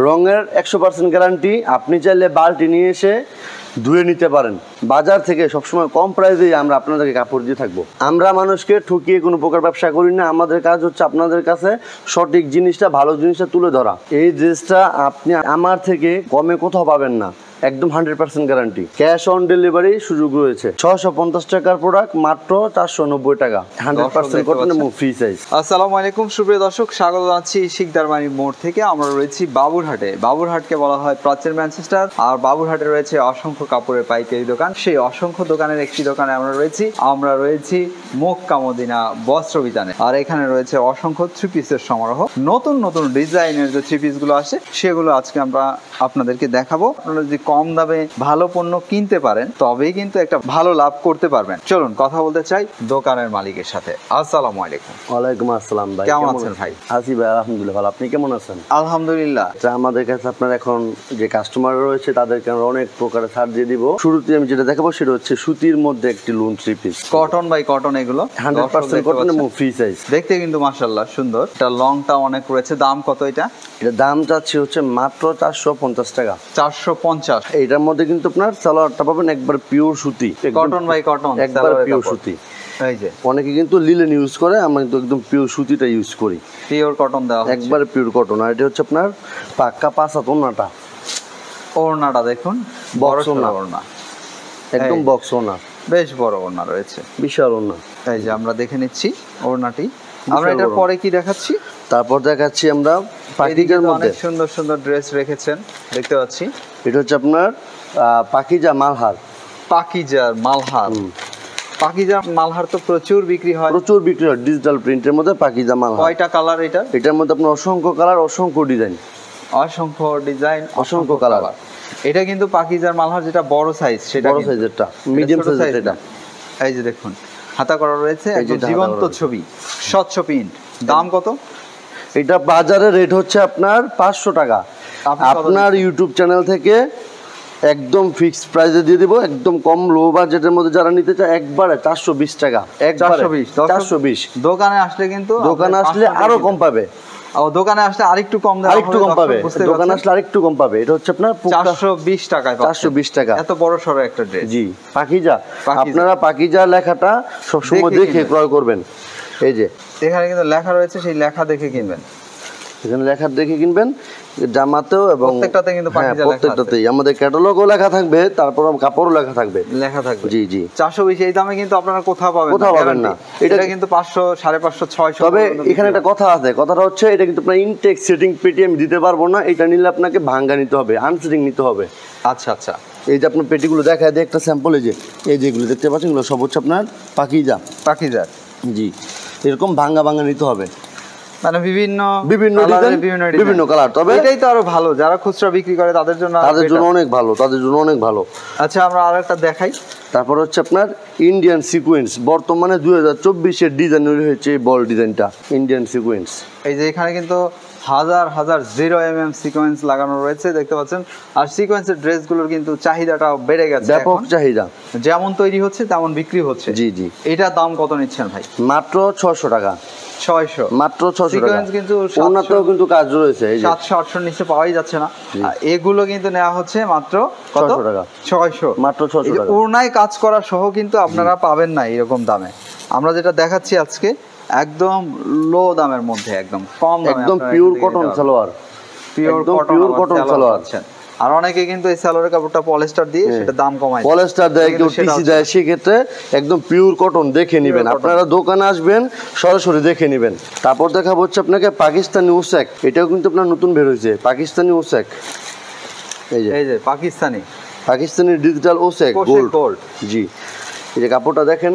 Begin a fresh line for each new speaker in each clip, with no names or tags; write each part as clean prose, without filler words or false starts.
রঙের 100% গ্যারান্টি। আপনি চাইলে বালতি নিয়ে এসে ধুয়ে নিতে পারেন। বাজার থেকে সবসময় কম প্রাইসেই আমরা আপনাদেরকে কাপড় দিয়ে থাকবো। আমরা মানুষকে ঠকিয়ে কোনো প্রকার ব্যবসা করি না। আমাদের কাজ হচ্ছে আপনাদের কাছে সঠিক জিনিসটা, ভালো জিনিসটা তুলে ধরা। এই ড্রেসটা আপনি আমার থেকে কমে কোথাও পাবেন না, একদম 100% গ্যারান্টি। ক্যাশ অন ডেলিভারি সুযোগ রয়েছে। 650 টাকার প্রোডাক্ট মাত্র 490 টাকা, 100% কটন এবং ফ্রি সাইজ।
আসসালামু আলাইকুম সুপ্রিয় দর্শক, স্বাগত জানাচ্ছি শিকদার বাড়ি মোড় থেকে। আমরা রয়েছি বাবুরহাটে। বাবুরহাটকে বলা হয় প্রাচ্যের ম্যানচেস্টার। আর বাবুরহাটে রয়েছে অসংখ্য কাপড়ের পাইকারি দোকান। সেই অসংখ্য দোকানের একটি দোকানে আমরা রয়েছি মক্কা মদিনা বস্ত্র বিতানে। আর এখানে রয়েছে অসংখ্য থ্রি পিসের সমারোহ। নতুন নতুন ডিজাইনের যে থ্রি পিস গুলো আসে সেগুলো আজকে আমরা আপনাদেরকে দেখাবো। আপনারা যদি কম দামে ভালো পণ্য কিনতে পারেন তবেই কিন্তু একটা ভালো লাভ করতে পারবেন। চলুন কথা বলতে চাই দোকানের মালিকের সাথে। আসসালামু আলাইকুম।
ওয়ালাইকুম আসসালাম ভাই,
কেমন আছেন ভাই?
আছি ভাই, আলহামদুলিল্লাহ ভালো। আপনি কেমন আছেন?
আলহামদুলিল্লাহ।
আমাদের কাছে আপনার এখন যে কাস্টমার রয়েছে তাদেরকে আমরা অনেক প্রকারের ছাড় দিয়ে দিব। শুরুতে আমি যেটা দেখাবো সেটা হচ্ছে সুতির মধ্যে একটি lawn three piece,
cotton by cotton, এগুলো
100% কটন এবং ফ্রি সাইজ।
দেখতে কিন্তু মাশাআল্লাহ সুন্দর। এটা লংটা অনেক রয়েছে। দাম কত এটা?
এটা দাম চাচ্ছি হচ্ছে মাত্র 450 টাকা।
450।
এটার মধ্যে কিন্তু আপনার সালোয়ারটা পাবেন একবার পিওর সুতি,
কটন বাই কটন,
একবার পিওর সুতি।
এই যে
অনেকে কিন্তু লিলেন ইউজ করে, আমরা কিন্তু একদম পিওর সুতিটা ইউজ করি।
পিওর কটন দেওয়া হচ্ছে,
একবার পিওর কটন। আর এটা হচ্ছে আপনার পাক্কা 5 হাত ওড়নাটা।
ওড়নাটা দেখুন, বড় ওড়না,
একদম বক্স ওড়না,
বেশ বড় ওড়না রয়েছে,
বিশাল ওড়না।
এই যে আমরা দেখে নিচ্ছি ওড়নাটি। আমরা এটার পরে কি দেখাচ্ছি?
তারপর দেখাচ্ছি আমরা পাকিজার মধ্যে
অনেক সুন্দর সুন্দর ড্রেস রেখেছেন দেখতে পাচ্ছি।
এটা হচ্ছে আপনার পাকিজা মালহার।
পাকিজার মালহার, পাকিজা মালহার তো প্রচুর বিক্রি হয়,
প্রচুর বিক্রি হয় ডিজিটাল প্রিন্টের মধ্যে পাকিজা মালহার।
কয়টা কালার এটা?
এটার মধ্যে আপনার অসংখ্য কালার, অসংখ্য ডিজাইন,
অসংখ্য ডিজাইন,
অসংখ্য কালার।
এটা কিন্তু পাকিজার মালহার যেটা বড় সাইজ, সেটা
বড় সাইজেরটা, মিডিয়াম সাইজের এটা।
এই যে দেখুন হাতা করা রয়েছে, একদম জীবন্ত ছবি, স্বচ্ছ প্রিন্ট। দাম কত?
এটা বাজারে রেট হচ্ছে আপনার 500 টাকা। আপনার ইউটিউব চ্যানেল থেকে একদম ফিক্সড প্রাইসে দিয়ে দিব, একদম কম লো বাজেটের মধ্যে যারা নিতে চায় একবারে 420 টাকা। 420।
দোকানে আসলে কিন্তু,
দোকানে আসলে আরো কম পাবে।
দোকানে আসলে আরেকটু কম দাম,
আরেকটু কম পাবে। দোকানে আসলে আরেকটু কম পাবে। এটা হচ্ছে আপনার
420 টাকায়,
420 টাকা।
এত বড় সরো একটা ড্রেস।
জি, পাকিজা। আপনারা পাকিজা লেখাটা সবসময় দেখে ক্রয় করবেন। এই যে
এখানে কিন্তু লেখা রয়েছে, সেই লেখা দেখে কিনবেন।
এখানে লেখা দেখে কিনবেন, জামাতেও এবং
প্রত্যেকটাতে কিন্তু পাকিজা লেখা আছে।
প্রত্যেকটাতেই আমাদের ক্যাটালগও লেখা থাকবে, তারপর কাপড়ও লেখা থাকবে।
জি জি। 420 এই দামে কিন্তু আপনারা কোথাও পাবেন না। এটা কিন্তু 500, 550, 600।
তবে এখানে একটা কথা আছে, কথাটা হচ্ছে এটা কিন্তু আপনার ইনটেক সেটিং পেটি আমি দিতে পারবো না। এটা নিলে আপনাকে ভাঙ্গা নিতে হবে, আনসেটিং নিতে হবে।
আচ্ছা আচ্ছা।
এই যে আপনার পেটিগুলো দেখায় দিয়ে একটা স্যাম্পল, এই যেগুলো দেখতে পাচ্ছেন এগুলো সব হচ্ছে আপনার পাকিজা। জি, এরকম ভাঙ্গা ভাঙ্গা নিতে হবে,
মানে বিভিন্ন
ডিজাইন, বিভিন্ন কালার। তবে
এটাই তো আরো ভালো, যারা খুচরা বিক্রি করে তাদের জন্য
অনেক ভালো, তাদের জন্য অনেক ভালো।
আচ্ছা, আমরা আরেকটা দেখাই।
তারপর হচ্ছে আপনার ইন্ডিয়ান সিকোয়েন্স, বর্তমানে 2024-এর ডিজাইন হয়েছে এই বল ডিজাইনটা, ইন্ডিয়ান সিকোয়েন্স।
এই যে এখানে কিন্তু হাজার হাজার 0mm সিকোয়েন্স লাগানো রয়েছে দেখতে পাচ্ছেন। আর সিকোয়েন্সের ড্রেসগুলোর কিন্তু চাহিদাটা বেড়ে গেছে,
ব্যাপক চাহিদা।
যেমন তৈরি হচ্ছে তেমন বিক্রি হচ্ছে।
জি জি।
এটার দাম কত নিচ্ছেন ভাই?
মাত্র 600 টাকা।
600,
মাত্র 600 টাকা।
কিন্তু
ওনাতেও কিন্তু কাজ রয়েছে, এই যে
700-800 নিচে পাওয়াই যাচ্ছে না। এগুলো কিন্তু নেওয়া হচ্ছে মাত্র কত?
600 টাকা।
600,
মাত্র 600 টাকা।
ওড়নায় কাজ করা সহ কিন্তু আপনারা পাবেন না এরকম দামে। আমরা যেটা দেখাচ্ছি আজকে একদম লো দামের মধ্যে, একদম কম দামে,
একদম pure cotton salwar, pure cotton salwar.
আর অনেকে কিন্তু এই সালোয়ারের কাপড়টা পলিস্টার দিয়ে সেটা দাম কমায়,
পলিস্টার দেয়, কেউ টিসি দেয়, সেক্ষেত্রে একদম পিওর কটন দেখে নেবেন। আপনারা দোকানে আসবেন, সরাসরি দেখে নেবেন। তারপর দেখাবো হচ্ছে আপনাকে পাকিস্তানি ওসেক। এটাও কিন্তু আপনার নতুন বের হয়েছে, পাকিস্তানি ওসেক। এই যে পাকিস্তানি ডিজিটাল ওসেক গোল্ড। জি, এই যে কাপড়টা দেখেন,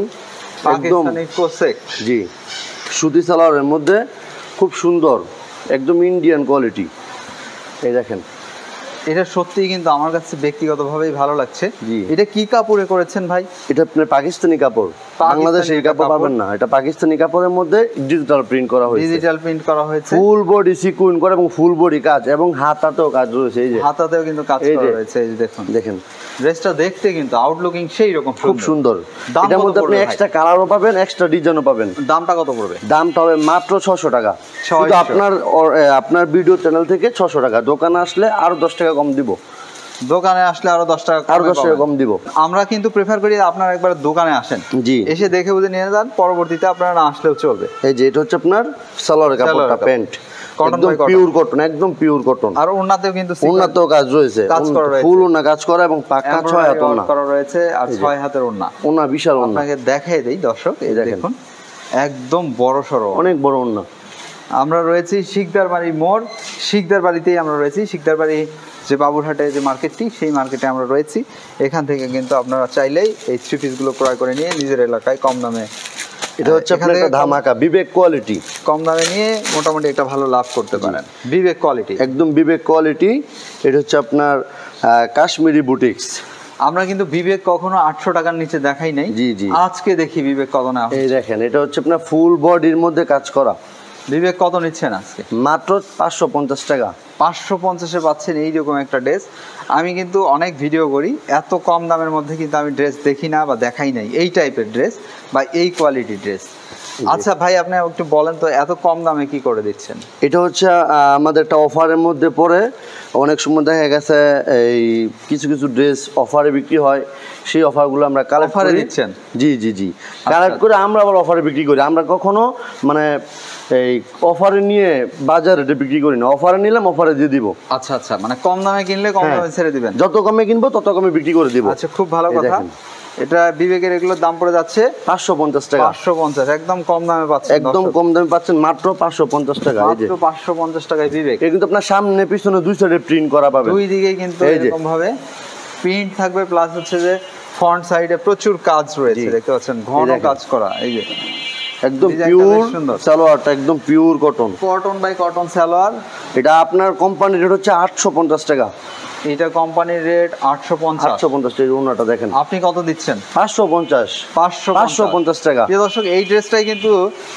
একদম
ওসেক।
জি, সুতি সালোয়ারের মধ্যে খুব সুন্দর, একদম ইন্ডিয়ান কোয়ালিটি। এই দেখেন
এটা সত্যিই কিন্তু আমার কাছে ব্যক্তিগতভাবেই ভালো লাগছে।
জি।
এটা কি কাপড়ে করেছেন ভাই?
এটা আপনার পাকিস্তানি কাপড়, বাংলাদেশে এই কাপড় পাবেন না। এটা পাকিস্তানি কাপড়ের মধ্যে ডিজিটাল প্রিন্ট করা হয়েছে,
ডিজিটাল প্রিন্ট করা হয়েছে,
ফুল বডি সিকুয়েন্স করা এবং ফুল বডি কাজ, এবং হাতাতেও কাজ রয়েছে। এই যে
হাতাতেও কিন্তু কাজ
এই
করা
যে।
রয়েছে। এই যে দেখুন,
দেখেন
ড্রেসটা দেখতে কিন্তু আউটলুকিং সেই রকম
খুব সুন্দর।
দাম
এটার
কত
মধ্যে আপনি
পড়বে ভাই?
এক্সট্রা কালারও পাবেন, এক্সট্রা ডিজাইনও পাবেন।
দামটা কত পড়বে?
দামটা হবে মাত্র 600 টাকা।
600
শুধু আপনার ভিডিও চ্যানেল থেকে 600 টাকা, দোকানে আসলে আরো 10 টাকা কম দিব।
দোকানে আসলে আরো 10 টাকা
আরো 10 টাকা কম দিব।
আমরা কিন্তু প্রেফার করি আপনারা একবার দোকানে আসেন,
জি।
এসে দেখে বুঝে নিয়ে যান, পরবর্তীতে আপনারা না আসলেও চলবে।
এই যে এটা হচ্ছে আপনার সালোয়ারের কাপড়টা, প্যান্ট
কটন
একদম
বাই কটন,
পিওর কটন, একদম পিওর কটন।
আর ওন্নাতেও কিন্তু
ওন্নাতেও কাজ রয়েছে,
কাজ করা রয়েছে,
ফুল ওন্না কাজ করা এবং পাক্কা 6 হাত ওন্না
করা রয়েছে, আর 6 হাতের ওন্না।
ওন্না বিশাল ওন্না,
আপনাকে দেখাই দেই দর্শক, এই দেখুন একদম বড় সড়ো,
অনেক বড় ওন্না।
আমরা রয়েছি শিকদার বাড়ি মোড়, শিকদার বাড়িতেই আমরা রয়েছি। শিকদার বাড়ি যে বাবুরহাটে যে মার্কেটটি, সেই মার্কেটে আমরা রয়েছি। এখান থেকে কিন্তু আপনারা চাইলেই এই থ্রি পিসগুলো ক্রয় করে নিয়ে নিজের এলাকায় কম দামে,
এটা হচ্ছে আপনার একটা ধামাকা বিবেক কোয়ালিটি,
কম দামে নিয়ে মোটামুটি একটা ভালো লাভ করতে পারেন। বিবেক কোয়ালিটি,
একদম বিবেক কোয়ালিটি। এটা হচ্ছে আপনার কাশ্মীরি বুটিক্স।
আমরা কিন্তু বিবেক কখনো 800 টাকার নিচে দেখাই নাই।
জি, জি।
আজকে দেখি বিবেক কত না।
এই দেখেন, এটা হচ্ছে আপনার ফুল বডির মধ্যে কাজ করা।
বিবেক কত নিচ্ছেন আজকে?
মাত্র 550 টাকা।
550-এ পাচ্ছেন এইরকম একটা ড্রেস। আমি কিন্তু অনেক ভিডিও করি, এত কম দামের মধ্যে কিন্তু আমি ড্রেস দেখি না বা দেখাই নাই, এই টাইপের ড্রেস বা এই কোয়ালিটির ড্রেস। আচ্ছা ভাই, আপনি একটু বলেন তো এত কম দামে কি করে দিচ্ছেন?
এটা হচ্ছে আমাদের একটা অফারের মধ্যে পড়ে। অনেক সময় দেখা গেছে এই কিছু কিছু ড্রেস অফারে বিক্রি হয়, সেই অফারগুলো আমরা কালেক্ট
অফারে
করে
দিচ্ছেন?
জি জি জি, কালেক্ট করে আমরা আবার অফারে বিক্রি করি। আমরা কখনো মানে এই অফারে নিয়ে বাজারে বিক্রি করি না, অফারে নিলাম অফারে দিয়ে দিব।
আচ্ছা আচ্ছা, মানে কম দামে কিনলে কম দামে ছেড়ে দিবেন,
যত কমে কিনবো তত কমে বিক্রি করে দিব।
আচ্ছা, খুব ভালো
এই
কথা।
দেখেন।
এটা বিবেকের এগুলোর দাম পড়ে যাচ্ছে
550 টাকা।
550, একদম কম দামে পাচ্ছেন,
একদম কম দামে পাচ্ছেন, মাত্র 550 টাকা। এই যে
মাত্র 550 টাকায় বিবেক।
এটা কিন্তু আপনার সামনে পিছনে দুই সাইডে প্রিন্ট করা পাবেন,
দুই দিকে কিন্তু
এই যে।
এরকম ভাবে প্রিন্ট থাকবে, প্লাস হচ্ছে যে ফ্রন্ট সাইডে প্রচুর কাজ রয়েছে,
জি।
দেখতে পাচ্ছেন ঘন
দেখেন।
কাজ করা। এই যে
একদম
ডিজাইনটা
পিওর
বেশ সুন্দর।
সালোয়ারটা একদম pure cotton.
Cotton by cotton salwar.
এটা আপনার কোম্পানি রেট হচ্ছে 850 টাকা।
এটা কোম্পানির রেট 850।
850 টাকা। ওনাটা দেখেন,
আপনি কত দিচ্ছেন?
550 550 টাকা।
প্রিয় দর্শক, এই ড্রেসটাই কিন্তু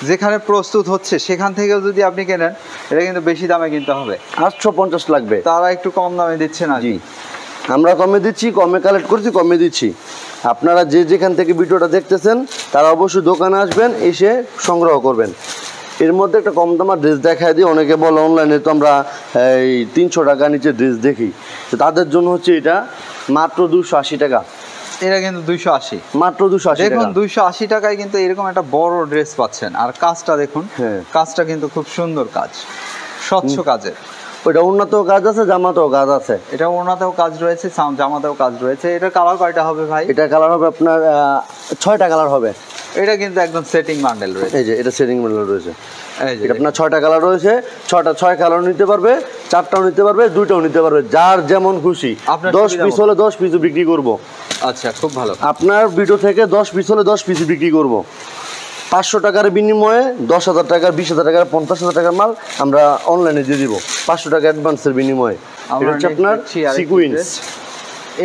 যেখানে প্রস্তুত হচ্ছে সেখান থেকেও যদি আপনি কেনেন, এটা কিন্তু বেশি দামে কিনতে হবে,
850 লাগবে।
তারা একটু কম দামে দিচ্ছে না।
জি, আমরা কমে দিচ্ছি, কমে কালেক্ট করছি, কমে দিচ্ছি। আপনারা যে যেখান থেকে ভিডিওটা দেখতেছেন তারা অবশ্যই দোকানে আসবেন, এসে সংগ্রহ করবেন। এর মধ্যে একটা কম দামের ড্রেস দেখায় দিই। অনেকে বলে অনলাইনে তো আমরা এই 300 টাকা নিচে ড্রেস দেখি, তো তাদের জন্য হচ্ছে এটা মাত্র 280 টাকা।
এটা কিন্তু 280,
মাত্র 280
দেখুন
টাকা।
280 টাকায় কিন্তু এরকম একটা বড় ড্রেস পাচ্ছেন। আর কাজটা দেখুন,
হ্যাঁ।
কাজটা কিন্তু খুব সুন্দর কাজ, স্বচ্ছ কাজের।
ওইটা উন্নতও কাজ আছে, জামাতেও কাজ আছে।
এটা ওনাতেও কাজ রয়েছে, জামাতেও কাজ রয়েছে। এটা কালার কয়টা হবে ভাই?
এটা কালার হবে আপনার 6টা কালার হবে।
এটা কিন্তু একদম সেটিং বান্ডেল রয়েছে।
এই যে এটা সেটিং মডেল রয়েছে।
এই যে
এটা আপনার 6টা কালার রয়েছে, 6 কালার নিতে পারবে, 4টাও নিতে পারবে, 2টাও নিতে পারবে, যার যেমন খুশি।
আপনার
10
সুবিধা
পিস
মতো।
হলে 10 পিস বিক্রি করব।
আচ্ছা, খুব ভালো।
আপনার ভিডিও থেকে 10 পিস হলে 10 পিস বিক্রি করব। 500 টাকার বিনিময়ে 10,000 টাকার, 20,000 টাকার, 50,000 টাকার মাল আমরা অনলাইনে দিয়ে দিব 500 টাকা অ্যাডভান্সের বিনিময়ে। এটা হচ্ছে আপনার সিকুয়েন্স।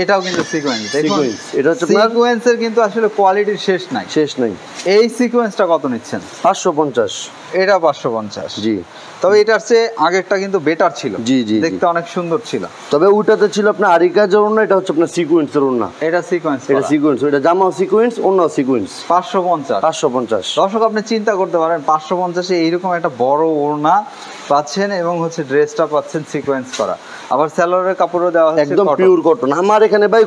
এটাও কিন্তু সিকোয়েন্স, দেখুন
সিকোয়েন্স। এটা হচ্ছে আপনার
সিকোয়েন্সের কিন্তু আসলে কোয়ালিটির শেষ নাই।
শেষ নাই।
এই সিকোয়েন্সটা কত নিচ্ছেন?
550।
এটা 550।
জি।
তবে এটার চেয়ে আগেরটা কিন্তু বেটার ছিল,
জি, জি, জি।
দেখতে অনেক সুন্দর ছিল।
তবে ওইটাতে ছিল আপনার আরি কাজের ওড়না, এটা হচ্ছে আপনার সিকোয়েন্সের ওড়না।
এটা সিকোয়েন্স,
এটা সিকোয়েন্স, ওইটা জামাও সিকোয়েন্স, ওড়নাও সিকোয়েন্স।
550।
550।
দর্শক, আপনি চিন্তা করতে পারেন 550-এ এইরকম একটা বড় ওড়না পাচ্ছেন এবং হচ্ছে ড্রেসটা পাচ্ছেন সিকোয়েন্স করা, আবার সালোয়ারের কাপড়ও দেওয়া হচ্ছে
একদম
cotton।
Pure cotton. আমার এখানে ভাই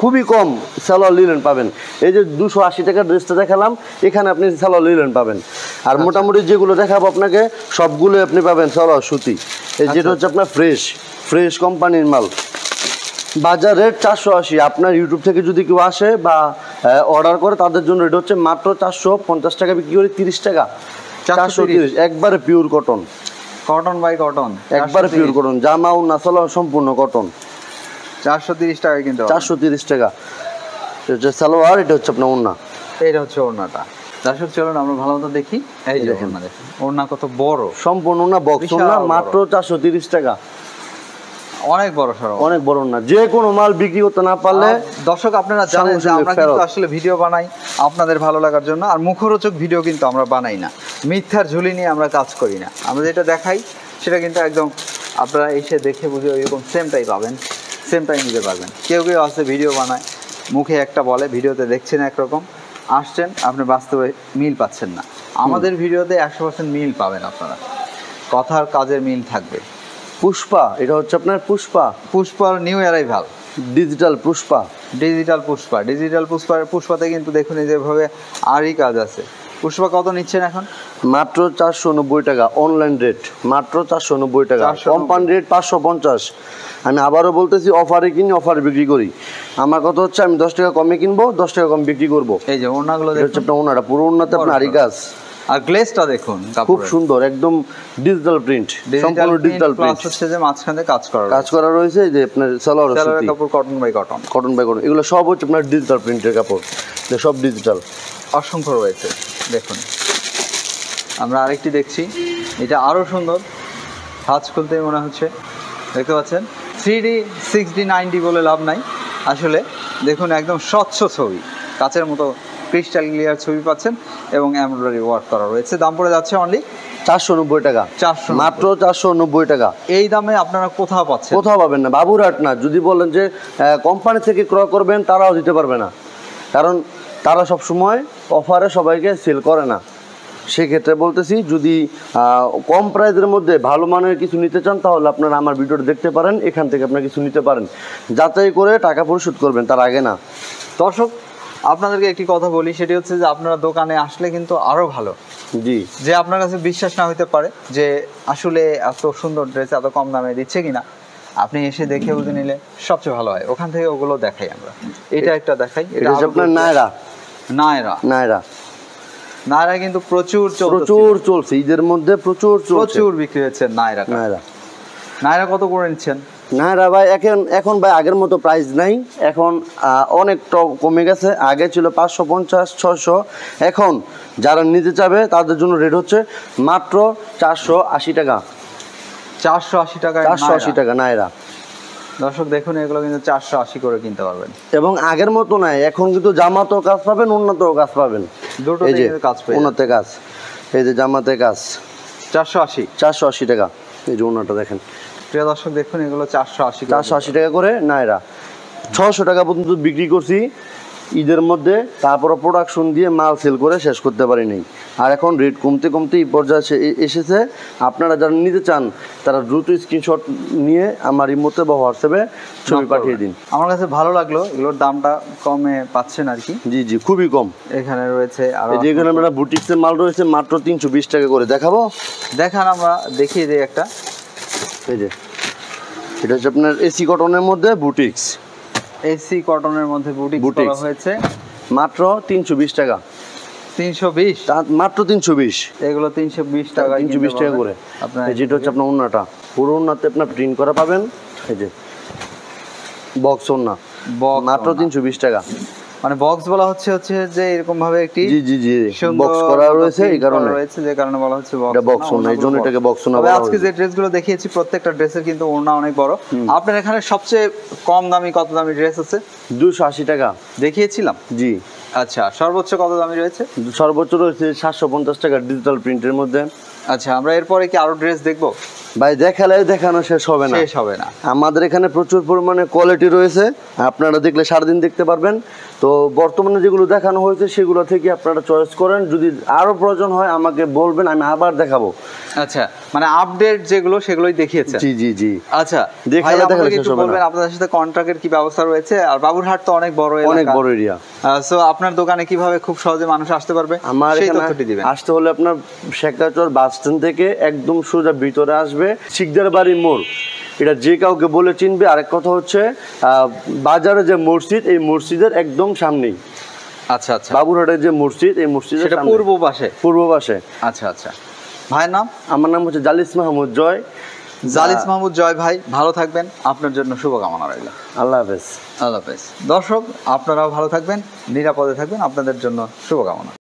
খুবই কম সালোয়ার লিলেন পাবেন। এই যে 280 টাকার ড্রেসটা দেখালাম, এখানে আপনি সালোয়ার লিলেন পাবেন। আর মোটামুটি যেগুলো দেখাবো আপনাকে সবগুলো আপনি পাবেন সালোয়ার সুতি। এই যেটা হচ্ছে আপনার ফ্রেশ কোম্পানির মাল। বাজার রেট 480। আপনার ইউটিউব থেকে যদি কেউ আসে বা অর্ডার করে তাদের জন্য এটা হচ্ছে মাত্র 450 টাকা বিক্রি করে 30 টাকা। 430, একবারে pure cotton.
Cotton by cotton,
একবারে পিওর কটন, জামা ওড়না সালোয়ার সম্পূর্ণ কটন।
430 টাকা কিন্তু।
430 টাকা। এটা হচ্ছে সালোয়ার, এটা হচ্ছে আপনার ওড়না।
এইটা হচ্ছে ওড়নাটা। দর্শক, চলুন আমরা ভালো মতো দেখি। এই যে
দেখেন।
ওড়না, দেখুন ওড়না কত বড়,
সম্পূর্ণ ওড়না, বক্স
বিশাল
ওড়না,
বড়।
মাত্র 430 টাকা।
অনেক বড় সড়ো,
অনেক বড় না, যে কোনো মাল বিক্রি করতে না পারলে
দর্শক আপনারা জানেন যে আমরা কিন্তু আসলে ভিডিও বানাই আপনাদের ভালো লাগার জন্য, আর মুখরোচক ভিডিও কিন্তু আমরা বানাই না, মিথ্যার ঝুলি নিয়ে আমরা কাজ করি না। আমরা যেটা দেখাই সেটা কিন্তু একদম আপনারা এসে দেখে বুঝে ওইরকম সেমটাই পাবেন, সেমটাই নিতে পারবেন। কেউ কেউ আছে ভিডিও বানায়, মুখে একটা বলে, ভিডিওতে দেখছেন একরকম, আসছেন আপনি বাস্তবে মিল পাচ্ছেন না। আমাদের ভিডিওতে 100% মিল পাবেন আপনারা, কথার কাজের মিল থাকবে।
পুষ্পা, এটা হচ্ছে আপনার
পুষ্পার নিউ অ্যারাইভাল,
ডিজিটাল পুষ্পা।
পুষ্পাতে কিন্তু দেখুন এই যেভাবে আরই কাজ আছে। পুষ্পা কত নিচ্ছেন এখন?
মাত্র 490 টাকা অনলাইন রেট, মাত্র 490 টাকা। Company rate 550। আমি আবারও বলতেছি, অফারে কিনি অফারে বিক্রি করি। আমার কথা হচ্ছে আমি 10 টাকা কমে কিনবো, 10 টাকা কম বিক্রি করবো।
এই যে ওড়নাগুলো
হচ্ছে আপনার ওড়নাটা, পুরো ওড়নাতে আপনার আরি কাজ,
আর গ্লেজটা দেখুন
খুব সুন্দর, একদম ডিজিটাল প্রিন্ট, সম্পূর্ণ ডিজিটাল প্রিন্ট।
হচ্ছে যে মাঝখানে কাজ করা
রয়েছে, যে আপনার সালোয়ার
কাপড় কটন বাই কটন,
এগুলো সব হচ্ছে আপনার ডিজিটাল প্রিন্টের কাপড়, সব ডিজিটাল
অসংখ্য রয়েছে। দেখুন আমরা আরেকটি দেখছি, এটা আরো সুন্দর, হাত খুলতেই মনে হচ্ছে, দেখতে পাচ্ছেন 3D 6D 9D বলে লাভ নাই আসলে। দেখুন একদম স্বচ্ছ ছবি, কাচের মতো ক্রিস্টাল ক্লিয়ার ছবি পাচ্ছেন, এবং এমব্রয়ডারি ওয়ার্ক করা রয়েছে। দাম পড়ে যাচ্ছে অনলি
490 টাকা, মাত্র 490 টাকা।
এই দামে আপনারা কোথাও পাচ্ছেন?
কোথাও পাবেন না, বাবুরহাট না। যদি বলেন যে কোম্পানি থেকে ক্রয় করবেন, তারাও দিতে পারবে না, কারণ তারা সবসময় অফারে সবাইকে সেল করে না। সেক্ষেত্রে বলতেছি, যদি কম প্রাইসের মধ্যে ভালো মানের কিছু নিতে চান, তাহলে আপনারা আমার ভিডিওটা দেখতে পারেন, এখান থেকে আপনারা কিছু নিতে পারেন। যাচাই করে টাকা পরিশোধ করবেন, তার আগে না।
দর্শক আপনাদেরকে একটি কথা বলি, সেটি হচ্ছে যে আপনারা দোকানে আসলে কিন্তু আরো ভালো,
জি, যে
আপনার কাছে বিশ্বাস না হতে পারে যে আসলে এত সুন্দর ড্রেস এত কম দামে দিচ্ছে কিনা, আপনি এসে দেখে বুঝে নিলে সবচেয়ে ভালো হয়। ওখান থেকে ওগুলো দেখাই আমরা, এটা একটা দেখাই, এটা
আপনার
নায়রা কিন্তু প্রচুর
চলছে ঈদের মধ্যে, প্রচুর
বিক্রি হচ্ছে নায়রা কত করে নিচ্ছেন?
নায়রা ভাই এখন ভাই আগের মতো প্রাইস নাই, এখন অনেকটা কমে গেছে। আগে ছিল 550 600, এখন যারা নিতে চাবে তাদের জন্য রেট হচ্ছে মাত্র 480 টাকা। 480 টাকা নায়রা।
দর্শক দেখুন এগুলো কিন্তু 480 করে কিনতে পারবেন,
এবং আগের মতো নাই, এখন কিন্তু জামাতেও কাজ পাবেন, উন্নতও কাজ পাবেন,
দুটোতেই কাজ পাবেন।
উন্নতে কাজ, এই যে জামাতে কাজ 480 টাকা। এই যে উন্নতটা দেখেন
প্রিয় দর্শক, দেখুন এগুলো 480
টাকা করে নায়রা। 600 টাকা পর্যন্ত বিক্রি করছি ঈদের মধ্যে, তারপরে প্রোডাকশন দিয়ে মাল সেল করে শেষ করতে পারি নাই। আর এখন রেট কমতে এই পর্যায়ে এসেছে। আপনারা যারা নিতে চান তারা দ্রুত স্ক্রিনশট নিয়ে আমার ইমোতে বা হোয়াটসঅ্যাপে ছবি পাঠিয়ে দিন।
আমার কাছে ভালো লাগলো, এগুলোর দামটা কমে পাচ্ছেন আর কি।
জি খুবই কম।
এখানে রয়েছে আর
যেখানে আমরা বুটিক্সের মাল রয়েছে মাত্র 320 টাকা করে। দেখাবো,
দেখান, আমরা দেখিয়ে দিই একটা।
এই যে এটা হচ্ছে আপনার এসি কটনের মধ্যে বুটিক্স, বুটিক্স করা হয়েছে মাত্র 320 টাকা।
320
মাত্র 320,
এগুলো 320 টাকা,
320 টাকা করে। আপনার যেটা হচ্ছে আপনার ওন্নাটা, পুরো ওন্নাতে আপনার প্রিন্ট করা পাবেন। এই যে বক্স ওন্না, মাত্র 320 টাকা।
মানে বক্স বলা হচ্ছে যে এরকম ভাবে একটি
জি বক্স করা রয়েছে, এই কারণে
যে কারণে বলা হচ্ছে
বক্স ওন্না, এই জন্য এটাকে বক্স ওন্না বলা হয়।
আজকে যে ড্রেসগুলো দেখিয়েছি প্রত্যেকটা ড্রেসের কিন্তু ওন্না অনেক বড়। আপনার এখানে সবচেয়ে কম দামি কত দামি ড্রেস আছে?
280 টাকা
দেখিয়েছিলাম।
জি
আচ্ছা, সর্বোচ্চ কত দামি রয়েছে?
সর্বোচ্চ রয়েছে 750 টাকা ডিজিটাল প্রিন্টের মধ্যে।
আচ্ছা, আমরা এরপরে কি আরো ড্রেস দেখবো?
ভাই দেখানো শেষ হবে না। আমাদের এখানে প্রচুর পরিমাণে কোয়ালিটি রয়েছে, আপনারা দেখলে সারাদিন দেখতে পারবেন। তো বর্তমানে যেগুলো দেখানো হয়েছে সেগুলো থেকে আপনারা চয়েস করেন, যদি আরো প্রয়োজন হয় আমাকে বলবেন, আমি আবার দেখাবো।
আচ্ছা, মানে আপডেট যেগুলো সেগুলোই দেখিয়েছেন?
জি।
আচ্ছা, বলবেন আপনাদের সাথে কন্ট্রাক্টের কি ব্যবস্থা রয়েছে? আর বাবুরহাট তো অনেক বড়
এরিয়া,
সো আপনার দোকানে কিভাবে খুব সহজে মানুষ আসতে পারবে?
আমার এখানে আসতে হলে আপনার শেখাচর বাস স্ট্যান্ড থেকে একদম সোজা ভিতরে আসবে, শিকদার বাড়ি মোড়, এটা যে কাউকে বলে চিনবে। আরেক কথা হচ্ছে বাজারে যে মসজিদ, এই মসজিদের একদম সামনেই।
আচ্ছা,
বাবুরহাটের যে মসজিদ, এই মসজিদের পূর্ব পাশে।
আচ্ছা, ভাইয়ের নাম?
আমার নাম হচ্ছে জালিস মাহমুদ জয়।
ভাই ভালো থাকবেন, আপনার জন্য শুভকামনা রইল।
আল্লাহ হাফেজ।
দর্শক আপনারাও ভালো থাকবেন, নিরাপদে থাকবেন, আপনাদের জন্য শুভকামনা।